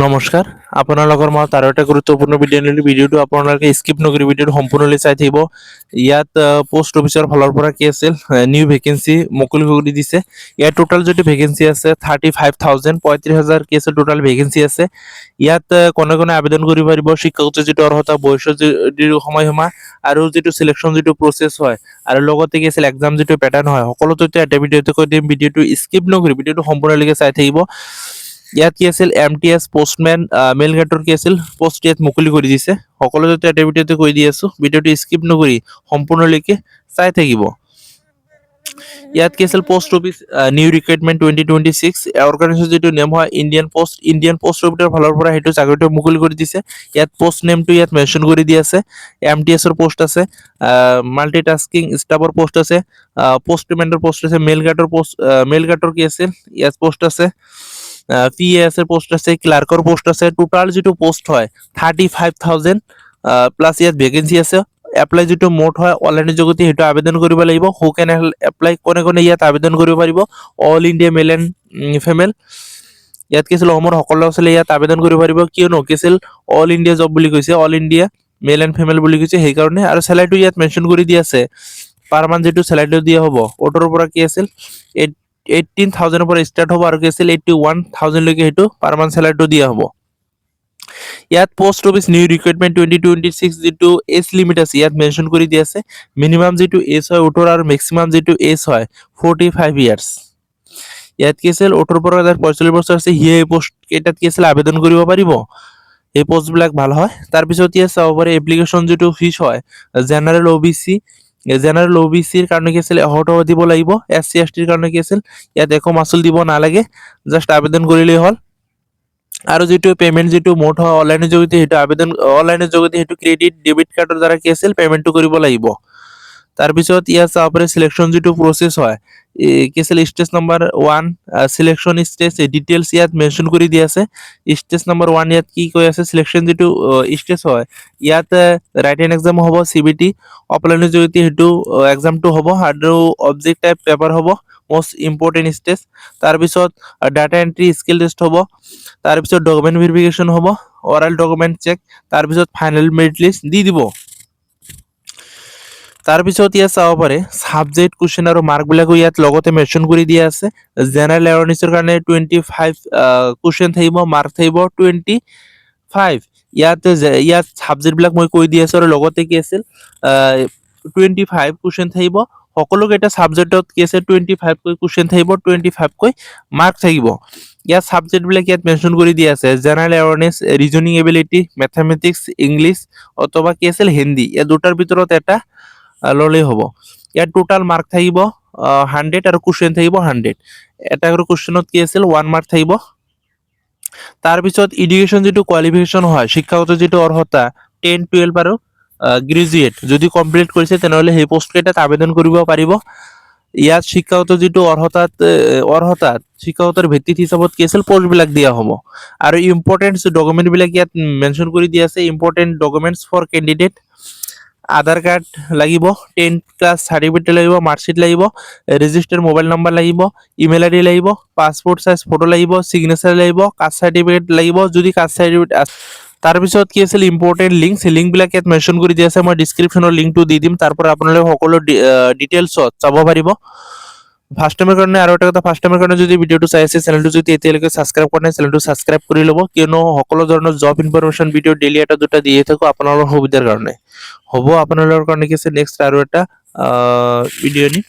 নমস্কাৰ আপোনালোকৰ মই আৰু এটা গুৰুত্বপূৰ্ণ ভিডিঅ' নিলো ভিডিঅ'টো আপোনালোকে স্কিপ নকৰি ভিডিঅ'টো সম্পূৰ্ণলৈ চাই থাকিব। ইয়াত পোষ্ট অফিচৰ ফালৰ পৰা কি আছিল নিউ ভেকেন্সি মুকলি কৰি দিছে। ইয়াত টোটাল যিটো ভেকেন্সি আছে 35,000 35,000 কি আছে টোটাল ভেকেন্সি আছে। ইয়াত কোনে কোনে আবেদন কৰিব পাৰিব, শিক্ষাগত যিটো অৰ্হতা, বয়সৰ যিটো সময়সীমা আৰু যিটো সিলেকশ্যন যিটো প্ৰচেছ হয় আৰু লগতে কি আছিল এক্সাম যিটো পেটাৰ্ণ হয়, সকলো তথ্য এটা ভিডিঅ'তে কৈ দিম। ভিডিঅ'টো স্কিপ নকৰি ভিডিঅ'টো সম্পূৰ্ণলৈকে চাই থাকিব। ইয়াত কি আছিল MTS পোষ্টমেন মেইল গেটৰ কি আছিল পোষ্ট ইয়াত মুকলি কৰি দিছে। সকলো তথ্য এটা ভিডিঅ'তে কৈ দি আছো, ভিডিঅ'টো স্কিপ নকৰি সম্পূৰ্ণলৈকে চাই থাকিব। ইয়াত কি আছিল post office new recruitment 2026 organisation যিটো নেম হয় ইণ্ডিয়ান পোষ্ট অফিচৰ ফালৰ পৰা সেইটো চাকৰিটো মুকলি কৰি দিছে। ইয়াত পোষ্ট নেমটো ইয়াত মেনশ্যন কৰি দি আছে। MTSৰ পোষ্ট আছে, মাল্টিটাস্কিং ষ্টাফৰ পোষ্ট আছে, পোষ্টমেনৰ পোষ্ট আছে, মেইল গাৰ্ডৰ কি আছিল ইয়াত পোষ্ট আছে, PAS এৰ পোস্ট আছে, ক্লাৰ্কৰ পোস্ট আছে। টোটাল যিটো পোস্ট হয় 35,000 প্লাস ইয়াত ভেকেন্সি আছে। এপ্লাই যিটো মোড হয় অনলাইনৰ যোগেদি সেইটো আবেদন কৰিব লাগিব। হু কেন এপ্লাই কোনে কোনে ইয়াত আবেদন কৰিব পাৰিব, all India male and female. ইয়াত কি আছিল অসমৰ সকলো ল'ৰা-ছোৱালী ইয়াত আবেদন কৰিব পাৰিব, কিয়নো কি আছিল অল ইণ্ডিয়া জব বুলি কৈছে, all India male and female বুলি কৈছে সেইকাৰণে। আৰু চেলাৰীটো ইয়াত মেনশ্যন কৰি দি আছে, পাৰ মান্থ যিটো চেলাৰীটো দিয়া হ'ব ওটৰ পৰা কি আছিল 18,000 পৰা ষ্টাৰ্ট হ'ব আৰু কি আছিল 81,000 লৈকে সেইটো পাৰ মান্থ চেলাৰীটো দিয়া হ'ব। ইয়াত পোষ্ট অফিচ নিউ ৰিক্ৰুটমেণ্ট 2026 যিটো এজ লিমিট আছে ইয়াত মেনশ্যন কৰি দি আছে। মিনিমাম যিটো এজ হয় 18 আৰু মেক্সিমাম যিটো এজ হয় 45 ইয়াৰ্ছ। ইয়াত কি আছিল 18 পৰা 45 বছৰ আছে, সিয়ে এই পোষ্ট কেইটাত কি আছিল আবেদন কৰিব পাৰিব। এই পোষ্টবিলাক ভাল হয়। তাৰপিছত ইয়াত চাব পাৰে এপ্লিকেশ্যন যিটো ফিজ হয়, জেনেৰেল OBCৰ কাৰণে কি আছিল 100 টকা দিব লাগিব। SC STৰ কাৰণে কি আছিল ইয়াত একো মাচুল দিব নালাগে, জাষ্ট আবেদন কৰিলেই হ'ল। আৰু যিটো পেমেণ্ট যিটো মোড হয় অনলাইনৰ যোগেদি সেইটো ক্ৰেডিট ডেবিট কাৰ্ডৰ দ্বাৰা কি আছিল পেমেণ্টটো কৰিব লাগিব। তাৰপিছত ইয়াত চাব পাৰে চিলেকশ্যন যিটো প্ৰচেছ হয়, কি আছিল stage number 1 selection stage details ইয়াত মেনশ্যন কৰি দি আছে। ষ্টেজ নম্বৰ 1 ইয়াত কি কৈ আছে চিলেকশ্যন যিটো ষ্টেজ হয় ইয়াত ৰাইটেন এক্সাম হ'ব, CBT অফলাইনৰ যোগেদি সেইটো এক্সামটো হ'ব আৰু অবজেক্ট টাইপ পেপাৰ হ'ব মোষ্ট ইম্পৰ্টেণ্ট ষ্টেজ। তাৰপিছত ডাটা এণ্ট্ৰি স্কিল টেষ্ট হ'ব, তাৰপিছত ডকুমেণ্ট ভেৰিফিকেশ্যন হ'ব, অৰেল ডকুমেণ্ট চেক, তাৰপিছত ফাইনেল মেৰিট লিষ্ট দি দিব। তাৰপিছত ইয়াত চাব পাৰে ছাবজেক্ট কুৱেশ্যন আৰু মাৰ্কবিলাকো ইয়াত লগতে মেনশ্যন কৰি দিয়া আছে। জেনেৰেল এৱাৰনেছৰ কাৰণে 25 কুৱেশ্যন থাকিব, মাৰ্ক থাকিব 25। ইয়াত ছাবজেক্টবিলাক মই কৈ দি আছো আৰু লগতে কি আছিল 25 কুৱেশ্যন থাকিব। সকলোকেইটা ছাবজেক্টত কি আছে 25 কৈ কুৱেশ্যন থাকিব, 25 কৈ মাৰ্ক থাকিব। ইয়াত ছাবজেক্টবিলাক ইয়াত মেনশ্যন কৰি দিয়া আছে, general awareness, reasoning ability, mathematics, English অথবা কি আছিল হিন্দী, এই দুটাৰ ভিতৰত এটা ল'লেই হ'ব। ইয়াত টোটাল মাৰ্ক থাকিব 100 আৰু কুৱেশ্যন থাকিব 100। এটা আৰু কুৱেশ্যনত কি আছিল 1 মাৰ্ক থাকিব। তাৰপিছত এডুকেশ্যন যিটো কোৱালিফিকেশ্যন হয়, শিক্ষাগত যিটো অৰ্হতা 10, 12 আৰু গ্ৰেজুৱেট যদি কমপ্লিট কৰিছে তেনেহ'লে সেই পোষ্ট কেইটাত আবেদন কৰিব পাৰিব। ইয়াত শিক্ষাগত যিটো অৰ্হতাত শিক্ষাগতৰ ভিত্তিত হিচাপত কি আছিল পোষ্টবিলাক দিয়া হ'ব। আৰু ইম্পৰ্টেণ্ট ডকুমেণ্টবিলাক ইয়াত মেনশ্যন কৰি দিয়া আছে। Important documents for candidate, Aadhaar card লাগিব, 10th ক্লাছ চাৰ্টিফিকেট লাগিব, মাৰ্কশ্বিট লাগিব, ৰেজিষ্টাৰ্ড মোবাইল নম্বৰ লাগিব, ইমেইল ID লাগিব, পাছপোৰ্ট চাইজ ফটো লাগিব, চিগনেচাৰ লাগিব, কাষ্ট চাৰ্টিফিকেট লাগিব যদি কাষ্ট চাৰ্টিফিকেট আছে। তাৰপিছত কি আছিল ইম্পৰ্টেণ্ট লিংকবিলাক ইয়াত মেনশ্যন কৰি দিয়া আছে। মই ডিছক্ৰিপশ্যনৰ লিংকটো দি দিম, তাৰ পৰা আপোনালোকে সকলো ডিটেইলছত চাব পাৰিব। ফাৰ্ষ্ট টাইমৰ কাৰণে আৰু এটা কথা, ফাৰ্ষ্ট টাইমৰ কাৰণে যদি ভিডিঅ'টো চাই আছে চেনেলটো যদি এতিয়ালৈকে ছাবস্ক্ৰাইব কৰা নাই চেনেলটো ছাবস্ক্ৰাইব কৰি ল'ব, কিয়নো সকলো ধৰণৰ জব ইনফৰমেশ্যন ভিডিঅ' ডেইলি এটা দুটা দিয়ে থাকোঁ আপোনালোকৰ সুবিধাৰ কাৰণে। হ'ব আপোনালোকৰ কাৰণে কি আছে নেক্সট আৰু এটা ভিডিঅ' নি